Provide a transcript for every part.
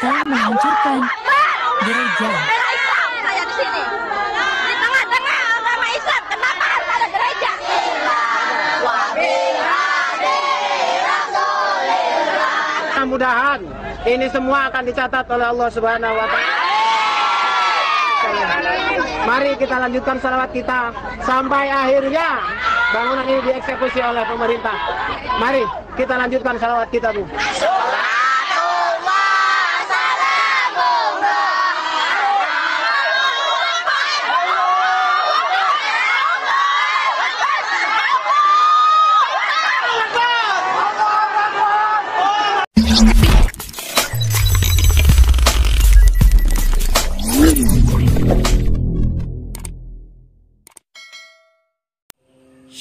mereka menghancurkan gereja. Saya di sini di tengah-tengah agama Islam, kenapa harus ada gereja? Mudah-mudahan ini semua akan dicatat oleh Allah Subhanahu wa Ta'ala. Mari kita lanjutkan salawat kita sampai akhirnya bangunan ini dieksekusi oleh pemerintah. Mari kita lanjutkan salawat kita, Bu.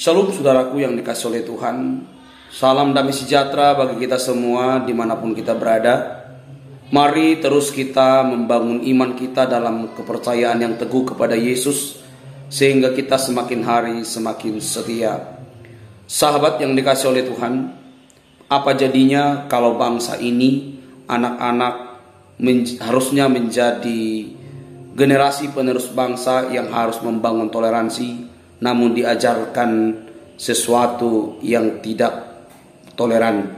Shalom saudaraku yang dikasihi oleh Tuhan. Salam damai sejahtera bagi kita semua dimanapun kita berada. Mari terus kita membangun iman kita dalam kepercayaan yang teguh kepada Yesus, sehingga kita semakin hari semakin setia. Sahabat yang dikasihi oleh Tuhan, apa jadinya kalau bangsa ini, anak-anak harusnya menjadi generasi penerus bangsa yang harus membangun toleransi, namun diajarkan sesuatu yang tidak toleran.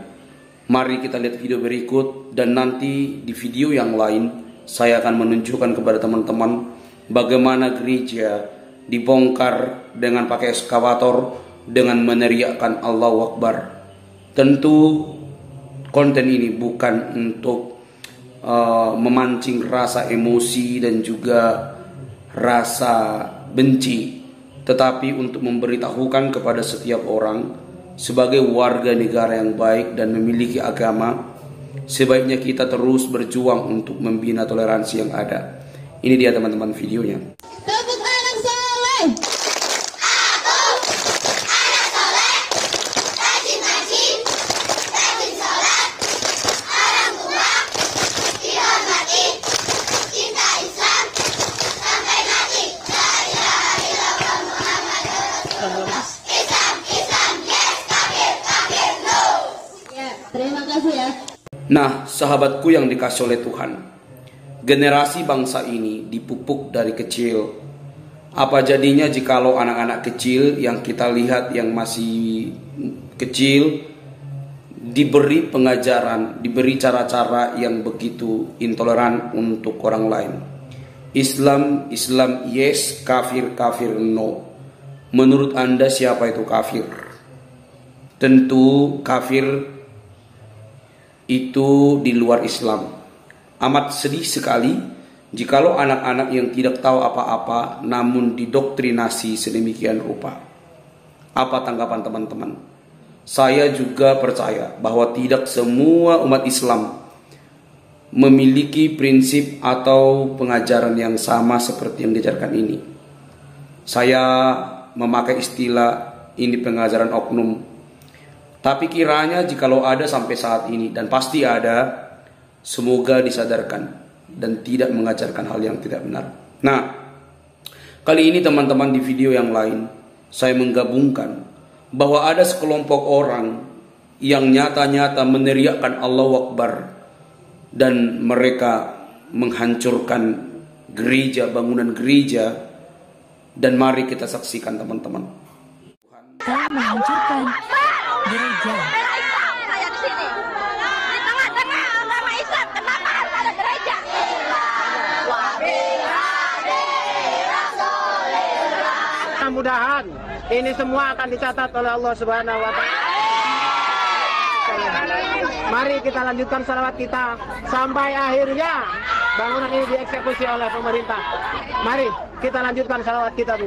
Mari kita lihat video berikut, dan nanti di video yang lain saya akan menunjukkan kepada teman-teman bagaimana gereja dibongkar dengan pakai ekskavator dengan meneriakkan Allahu Akbar. Tentu konten ini bukan untuk memancing rasa emosi dan juga rasa benci, tetapi untuk memberitahukan kepada setiap orang sebagai warga negara yang baik dan memiliki agama, sebaiknya kita terus berjuang untuk membina toleransi yang ada. Ini dia teman-teman videonya. Tepuk anak soleh. Terima kasih ya. Nah, sahabatku yang dikasihi oleh Tuhan, generasi bangsa ini dipupuk dari kecil. Apa jadinya jikalau anak-anak kecil yang kita lihat yang masih kecil diberi pengajaran, diberi cara-cara yang begitu intoleran untuk orang lain. Islam yes, kafir no. Menurut Anda siapa itu kafir? Tentu kafir itu di luar Islam. Amat sedih sekali jikalau anak-anak yang tidak tahu apa-apa namun didoktrinasi sedemikian rupa. Apa tanggapan teman-teman? Saya juga percaya bahwa tidak semua umat Islam memiliki prinsip atau pengajaran yang sama seperti yang diajarkan ini. Saya memakai istilah ini pengajaran oknum. Tapi kiranya jikalau ada sampai saat ini, dan pasti ada, semoga disadarkan dan tidak mengajarkan hal yang tidak benar. Nah, kali ini teman-teman di video yang lain, saya menggabungkan bahwa ada sekelompok orang yang nyata-nyata meneriakkan Allahu Akbar, dan mereka menghancurkan gereja, bangunan gereja, dan mari kita saksikan teman-teman. Mereka menghancurkan gereja. Saya di sini di tengah-tengah agama Islam, kenapa harus ada gereja? Mudah-mudahan ini semua akan dicatat oleh Allah Subhanahu wa Ta'ala. Mari kita lanjutkan salawat kita sampai akhirnya bangunan ini dieksekusi oleh pemerintah. Mari kita lanjutkan salawat kita, Bu.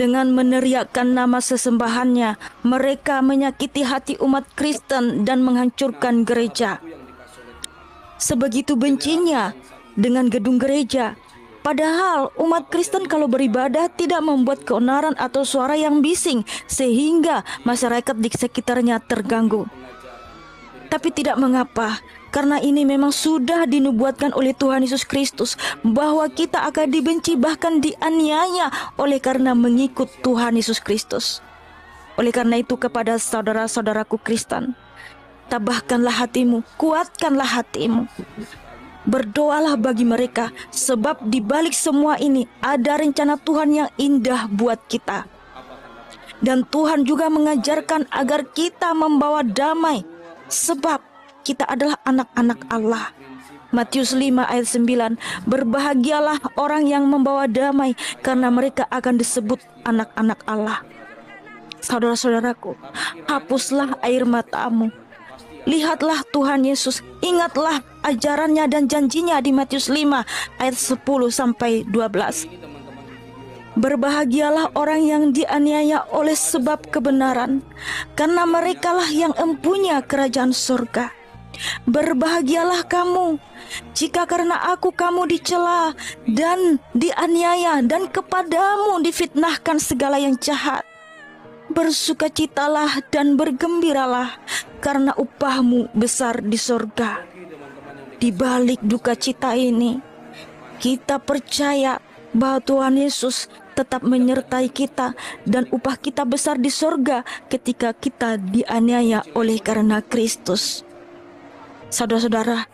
Dengan meneriakkan nama sesembahannya, mereka menyakiti hati umat Kristen dan menghancurkan gereja. Sebegitu bencinya dengan gedung gereja. Padahal umat Kristen kalau beribadah tidak membuat keonaran atau suara yang bising sehingga masyarakat di sekitarnya terganggu. Tapi tidak mengapa, karena ini memang sudah dinubuatkan oleh Tuhan Yesus Kristus bahwa kita akan dibenci bahkan dianiaya oleh karena mengikut Tuhan Yesus Kristus. Oleh karena itu kepada saudara-saudaraku Kristen, tabahkanlah hatimu, kuatkanlah hatimu. Berdoalah bagi mereka, sebab di balik semua ini ada rencana Tuhan yang indah buat kita. Dan Tuhan juga mengajarkan agar kita membawa damai, sebab kita adalah anak-anak Allah. Matius 5 ayat 9, berbahagialah orang yang membawa damai, karena mereka akan disebut anak-anak Allah. Saudara-saudaraku, hapuslah air matamu. Lihatlah Tuhan Yesus, ingatlah ajarannya dan janjinya di Matius 5 ayat 10 sampai 12. Berbahagialah orang yang dianiaya oleh sebab kebenaran, karena merekalah yang empunya kerajaan surga. Berbahagialah kamu jika karena aku kamu dicela dan dianiaya dan kepadamu difitnahkan segala yang jahat. Bersukacitalah dan bergembiralah, karena upahmu besar di sorga. Di balik duka cita ini, kita percaya bahwa Tuhan Yesus tetap menyertai kita dan upah kita besar di sorga ketika kita dianiaya oleh karena Kristus. Saudara-saudara,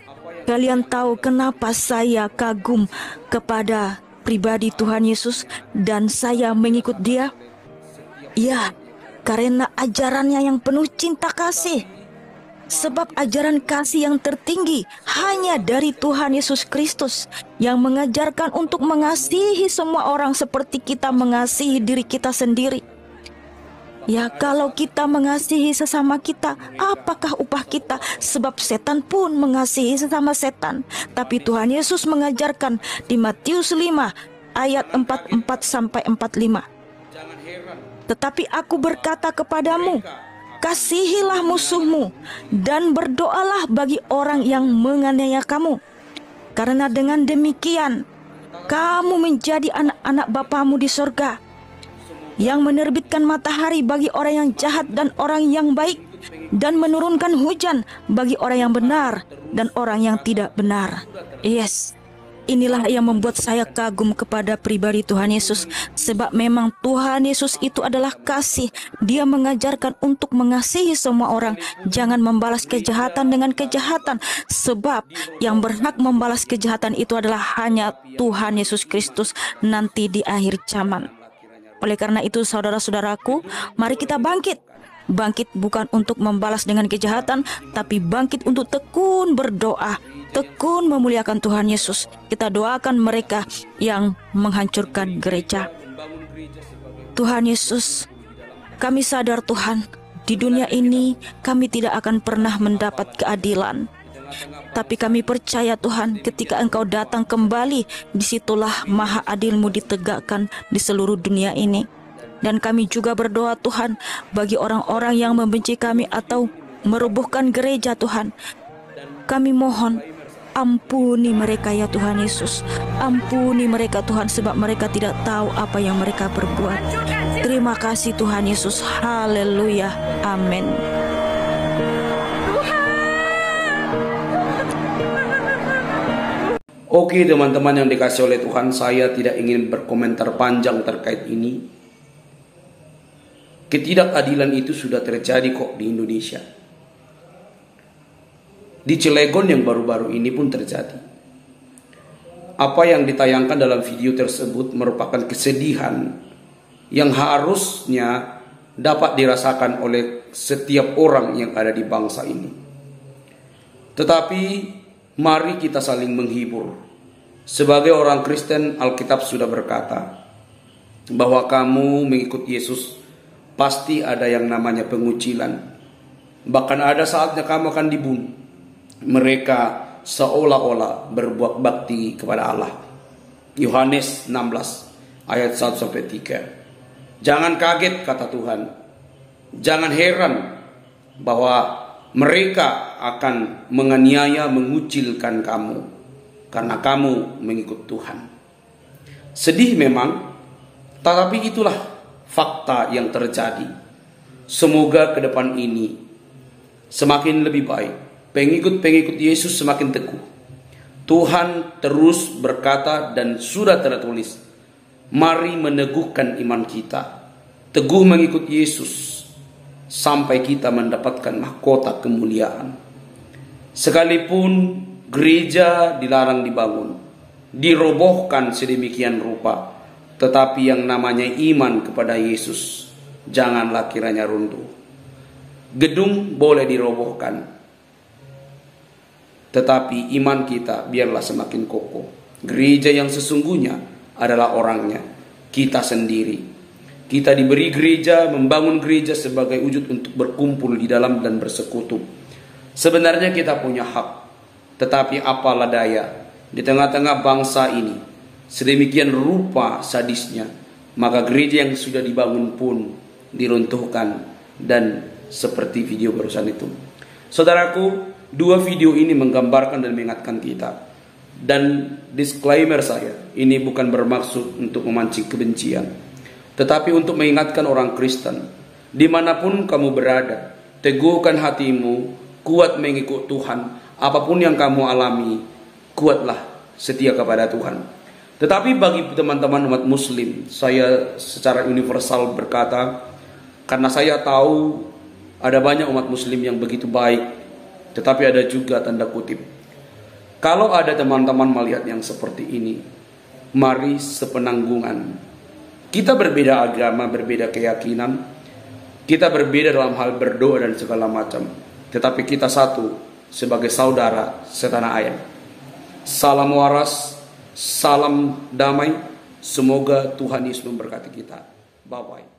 kalian tahu kenapa saya kagum kepada pribadi Tuhan Yesus dan saya mengikut Dia? Ya, karena ajarannya yang penuh cinta kasih. Sebab ajaran kasih yang tertinggi hanya dari Tuhan Yesus Kristus yang mengajarkan untuk mengasihi semua orang seperti kita mengasihi diri kita sendiri. Ya, kalau kita mengasihi sesama kita, apakah upah kita? Sebab setan pun mengasihi sesama setan. Tapi Tuhan Yesus mengajarkan di Matius 5 ayat 44 sampai 45. Tetapi aku berkata kepadamu, kasihilah musuhmu dan berdoalah bagi orang yang menganiaya kamu. Karena dengan demikian kamu menjadi anak-anak Bapamu di sorga, yang menerbitkan matahari bagi orang yang jahat dan orang yang baik, dan menurunkan hujan bagi orang yang benar dan orang yang tidak benar. Yes, inilah yang membuat saya kagum kepada pribadi Tuhan Yesus. Sebab memang Tuhan Yesus itu adalah kasih. Dia mengajarkan untuk mengasihi semua orang. Jangan membalas kejahatan dengan kejahatan. Sebab yang berhak membalas kejahatan itu adalah hanya Tuhan Yesus Kristus nanti di akhir zaman. Oleh karena itu saudara-saudaraku, mari kita bangkit. Bangkit bukan untuk membalas dengan kejahatan, tapi bangkit untuk tekun berdoa, tekun memuliakan Tuhan Yesus. Kita doakan mereka yang menghancurkan gereja. Tuhan Yesus, kami sadar Tuhan, di dunia ini kami tidak akan pernah mendapat keadilan. Tapi kami percaya Tuhan, ketika Engkau datang kembali, disitulah maha adil-Mu ditegakkan di seluruh dunia ini. Dan kami juga berdoa Tuhan, bagi orang-orang yang membenci kami atau merubuhkan gereja Tuhan, kami mohon, ampuni mereka ya Tuhan Yesus. Ampuni mereka Tuhan, sebab mereka tidak tahu apa yang mereka perbuat. Terima kasih Tuhan Yesus. Haleluya. Amin. Oke teman-teman yang dikasih oleh Tuhan, saya tidak ingin berkomentar panjang terkait ini. Ketidakadilan itu sudah terjadi kok di Indonesia. Di Cilegon yang baru-baru ini pun terjadi. Apa yang ditayangkan dalam video tersebut merupakan kesedihan yang harusnya dapat dirasakan oleh setiap orang yang ada di bangsa ini. Tetapi mari kita saling menghibur. Sebagai orang Kristen, Alkitab sudah berkata bahwa kamu mengikut Yesus pasti ada yang namanya pengucilan. Bahkan ada saatnya kamu akan dibunuh. Mereka seolah-olah berbuat bakti kepada Allah. Yohanes 16 ayat 1-3. Jangan kaget, kata Tuhan. Jangan heran bahwa mereka akan menganiaya, mengucilkan kamu karena kamu mengikut Tuhan. Sedih memang, tetapi itulah fakta yang terjadi. Semoga ke depan ini semakin lebih baik. Pengikut-pengikut Yesus semakin teguh. Tuhan terus berkata dan sudah tertulis, mari meneguhkan iman kita. Teguh mengikut Yesus sampai kita mendapatkan mahkota kemuliaan. Sekalipun gereja dilarang dibangun, dirobohkan sedemikian rupa, tetapi yang namanya iman kepada Yesus janganlah kiranya runtuh. Gedung boleh dirobohkan, tetapi iman kita biarlah semakin kokoh. Gereja yang sesungguhnya adalah orangnya, kita sendiri. Kita diberi gereja, membangun gereja sebagai wujud untuk berkumpul di dalam dan bersekutu. Sebenarnya kita punya hak, tetapi apalah daya, di tengah-tengah bangsa ini sedemikian rupa sadisnya, maka gereja yang sudah dibangun pun diruntuhkan. Dan seperti video barusan itu, saudaraku, dua video ini menggambarkan dan mengingatkan kita. Dan disclaimer saya, ini bukan bermaksud untuk memancing kebencian, tetapi untuk mengingatkan orang Kristen, dimanapun kamu berada, teguhkan hatimu, kuat mengikut Tuhan. Apapun yang kamu alami, kuatlah setia kepada Tuhan. Tetapi bagi teman-teman umat muslim, saya secara universal berkata, karena saya tahu ada banyak umat muslim yang begitu baik, tetapi ada juga tanda kutip. Kalau ada teman-teman melihat yang seperti ini, mari sepenanggungan. Kita berbeda agama, berbeda keyakinan, kita berbeda dalam hal berdoa dan segala macam, tetapi kita satu sebagai saudara setanah air. Salam waras, salam damai. Semoga Tuhan Yesus memberkati kita. Bye-bye.